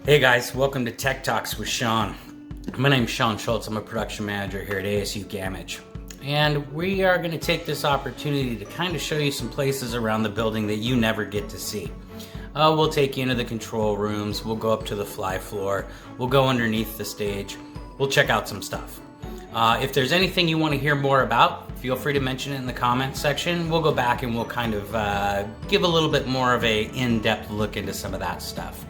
Hey guys, welcome to Tech Talks with Shaun. My name's Shaun Schultz. I'm a production manager here at ASU Gammage. And we are going to take this opportunity to kind of show you some places around the building that you never get to see. We'll take you into the control rooms, we'll go up to the fly floor, we'll go underneath the stage, we'll check out some stuff. If there's anything you want to hear more about, feel free to mention it in the comments section. We'll go back and we'll kind of give a little bit more of a in-depth look into some of that stuff.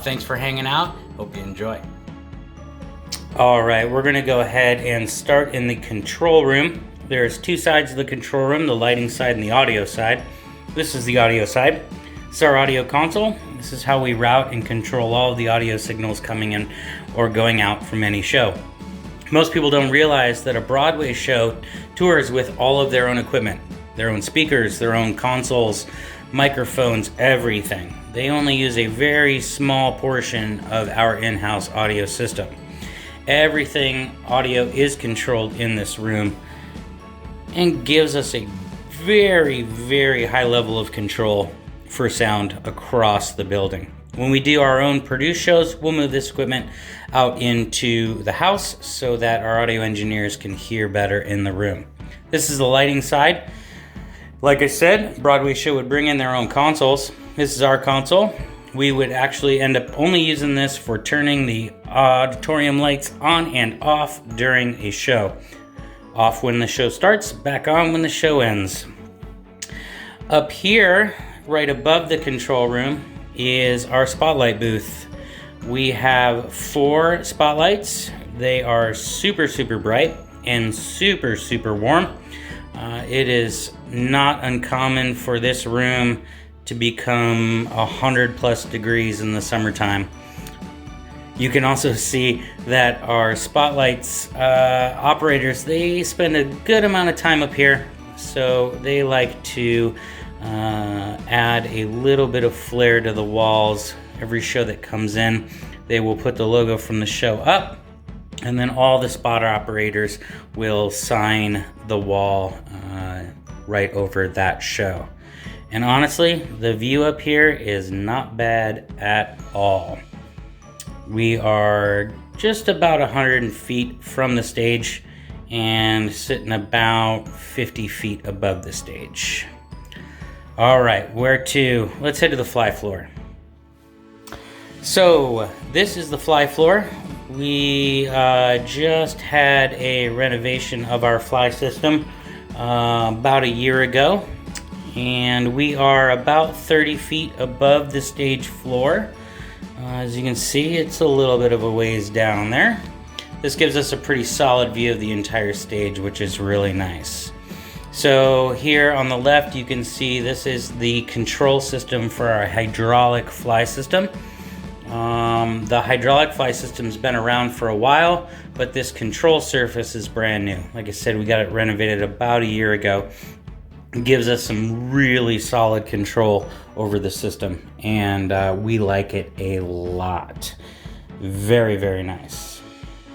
Thanks for hanging out. Hope you enjoy. All right, we're going to go ahead and start in the control room. There's two sides of the control room, the lighting side and the audio side. This is the audio side. This is our audio console. This is how we route and control all of the audio signals coming in or going out from any show. Most people don't realize that a Broadway show tours with all of their own equipment, their own speakers, their own consoles, microphones, everything. They only use a very small portion of our in-house audio system. Everything audio is controlled in this room and gives us a very, very high level of control for sound across the building. When we do our own produced shows, we'll move this equipment out into the house so that our audio engineers can hear better in the room. This is the lighting side. Like I said, Broadway show would bring in their own consoles. This is our console. We would actually end up only using this for turning the auditorium lights on and off during a show. Off when the show starts, back on when the show ends. Up here, right above the control room, is our spotlight booth. We have 4 spotlights. They are super, super bright and super, super warm. It is not uncommon for this room to become 100+ degrees in the summertime. You can also see that our spotlights operators, they spend a good amount of time up here, so they like to add a little bit of flair to the walls. Every show that comes in, they will put the logo from the show up, and then all the spotter operators will sign the wall right over that show. And honestly, the view up here is not bad at all. We are just about 100 feet from the stage and sitting about 50 feet above the stage. All right, where to? Let's head to the fly floor. So this is the fly floor. We just had a renovation of our fly system about a year ago, and we are about 30 feet above the stage floor. As you can see, it's a little bit of a ways down there. This gives us a pretty solid view of the entire stage, which is really nice. So here on the left, you can see this is the control system for our hydraulic fly system. The hydraulic fly system's been around for a while, but this control surface is brand new. Like I said, we got it renovated about a year ago. It gives us some really solid control over the system, and we like it a lot. Very, very nice.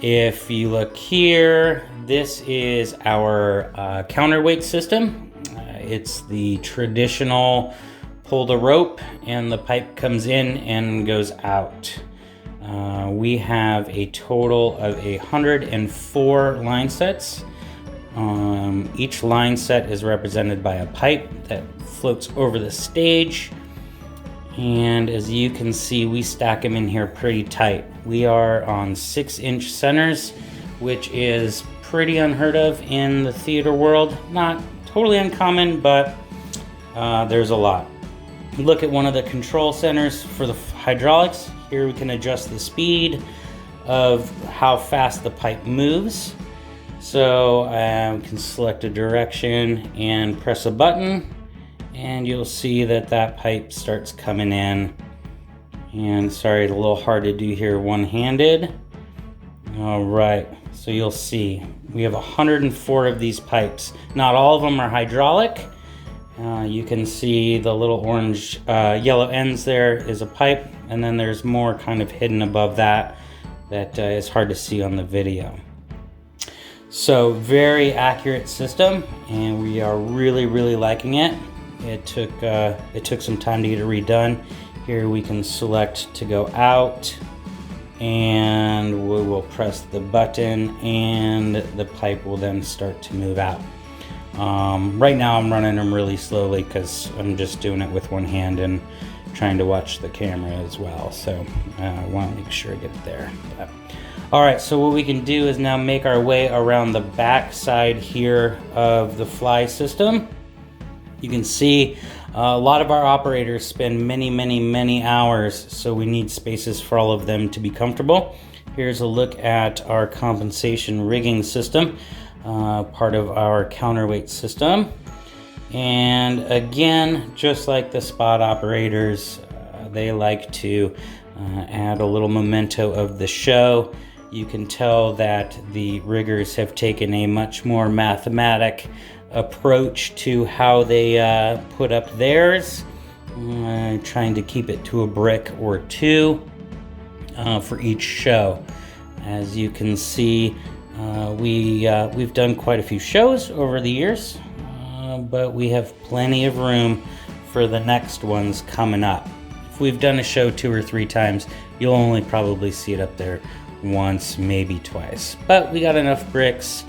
If you look here, this is our counterweight system. It's the traditional pull the rope and the pipe comes in and goes out. We have a total of 104 line sets. Each line set is represented by a pipe that floats over the stage. And as you can see, we stack them in here pretty tight. We are on 6-inch centers, which is pretty unheard of in the theater world. Not totally uncommon, but there's a lot. Look at one of the control centers for the hydraulics. Here we can adjust the speed of how fast the pipe moves. So we can select a direction and press a button, and you'll see that that pipe starts coming in. And sorry, it's a little hard to do here one-handed. All right, so you'll see we have 104 of these pipes. Not all of them are hydraulic. You can see the little orange, yellow ends there is a pipe, and then there's more kind of hidden above that is hard to see on the video. So very accurate system, and we are really, really liking it. It took some time to get it redone Here we can select to go out, and we will press the button and the pipe will then start to move out. Right now I'm running them really slowly because I'm just doing it with one hand and trying to watch the camera as well. So I want to make sure I get it there. All right, so what we can do is now make our way around the back side here of the fly system. You can see a lot of our operators spend many hours, so we need spaces for all of them to be comfortable. Here's a look at our compensation rigging system, part of our counterweight system. And again, just like the spot operators, they like to add a little memento of the show. You can tell that the riggers have taken a much more mathematic approach to how they put up theirs, trying to keep it to a brick or two for each show. As you can see, we've done quite a few shows over the years, but we have plenty of room for the next ones coming up. If we've done a show 2 or 3 times, you'll only probably see it up there once, maybe twice. But we got enough bricks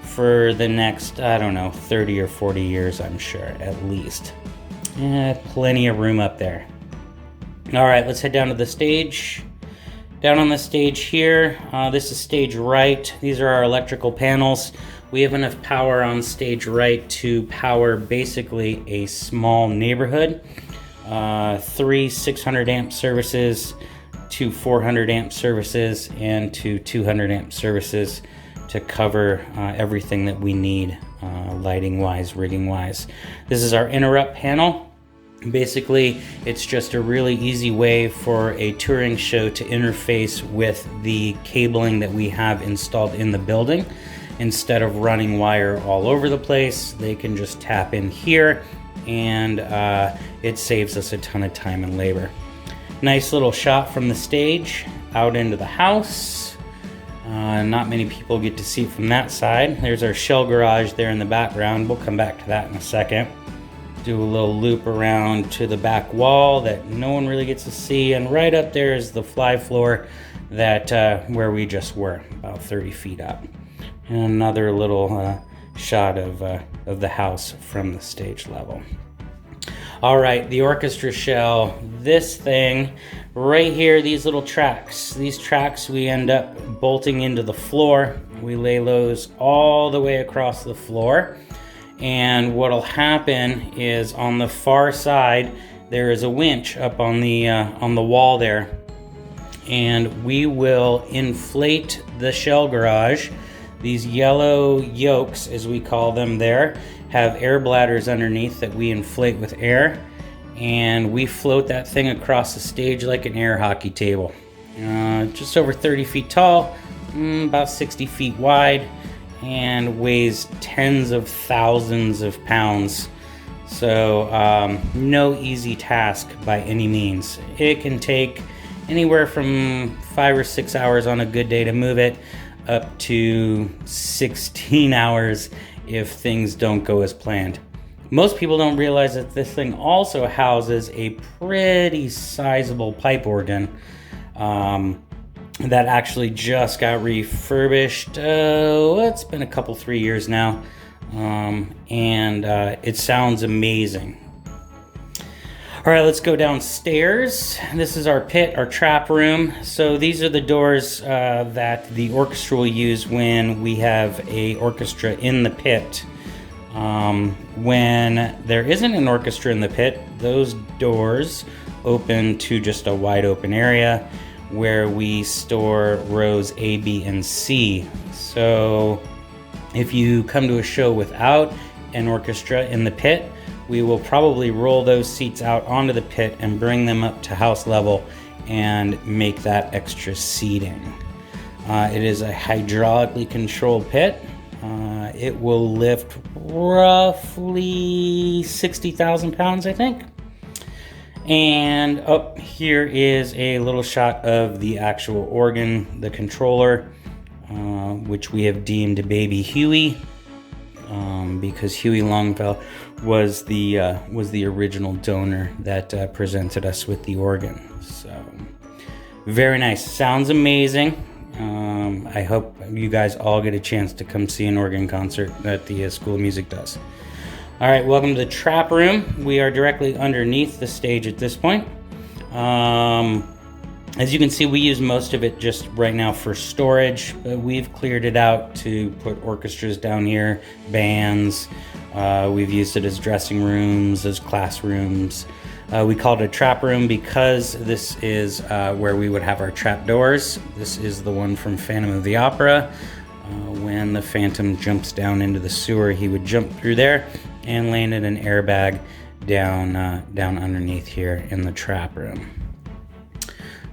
for the next, I don't know, 30 or 40 years, I'm sure, at least. Plenty of room up there. All right, let's head down to the stage. Down on the stage here, this is stage right. These are our electrical panels. We have enough power on stage right to power basically a small neighborhood. 3 600 amp services, 2 400 amp services, and 2 200 amp services to cover everything that we need, lighting wise, rigging wise. This is our interrupt panel. Basically, it's just a really easy way for a touring show to interface with the cabling that we have installed in the building. Instead of running wire all over the place, they can just tap in here, and it saves us a ton of time and labor. Nice little shot from the stage out into the house. Not many people get to see from that side. There's our shell garage there in the background. We'll come back to that in a second. Do a little loop around to the back wall that no one really gets to see, and right up there is the fly floor that where we just were, about 30 feet up. And another little shot of the house from the stage level. All right, the Orchestra Shell. This thing right here, these little tracks. These tracks we end up bolting into the floor. We lay those all the way across the floor. And what'll happen is on the far side, there is a winch up on the wall there. And we will inflate the shell garage. These yellow yolks, as we call them there, have air bladders underneath that we inflate with air, and we float that thing across the stage like an air hockey table. Just over 30 feet tall, about 60 feet wide, and weighs tens of thousands of pounds. So no easy task by any means. It can take anywhere from 5 or 6 hours on a good day to move it, up to 16 hours if things don't go as planned. Most people don't realize that this thing also houses a pretty sizable pipe organ that actually just got refurbished. It's been a couple, 3 years now, and it sounds amazing. All right, let's go downstairs. This is our pit, our trap room. So these are the doors that the orchestra will use when we have a orchestra in the pit. When there isn't an orchestra in the pit, those doors open to just a wide open area where we store rows A, B, and C. So if you come to a show without an orchestra in the pit, we will probably roll those seats out onto the pit and bring them up to house level and make that extra seating. It is a hydraulically controlled pit. It will lift roughly 60,000 pounds, I think. And up here is a little shot of the actual organ, the controller, which we have deemed Baby Huey. because Huey Longfellow was the original donor that presented us with the organ. So very nice. Sounds amazing. I hope you guys all get a chance to come see an organ concert that the School of Music does. All right, welcome to the trap room. We are directly underneath the stage at this point. As you can see, we use most of it just right now for storage, but we've cleared it out to put orchestras down here, bands. We've used it as dressing rooms, as classrooms. We call it a trap room because this is where we would have our trap doors. This is the one from Phantom of the Opera. When the Phantom jumps down into the sewer, he would jump through there and land in an airbag down underneath here in the trap room.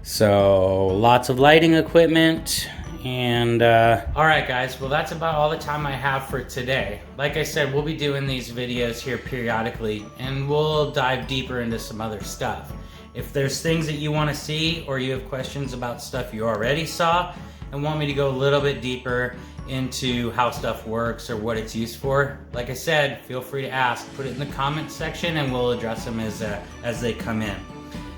So lots of lighting equipment, and all right guys, well that's about all the time I have for today. Like I said, we'll be doing these videos here periodically, and we'll dive deeper into some other stuff. If there's things that you want to see, or you have questions about stuff you already saw and want me to go a little bit deeper into how stuff works or what it's used for, like I said, feel free to ask. Put it in the comments section and we'll address them as they come in.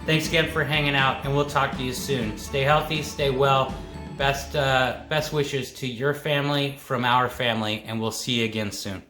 Thanks again for hanging out, and we'll talk to you soon. Stay healthy, stay well. Best wishes to your family from our family, and we'll see you again soon.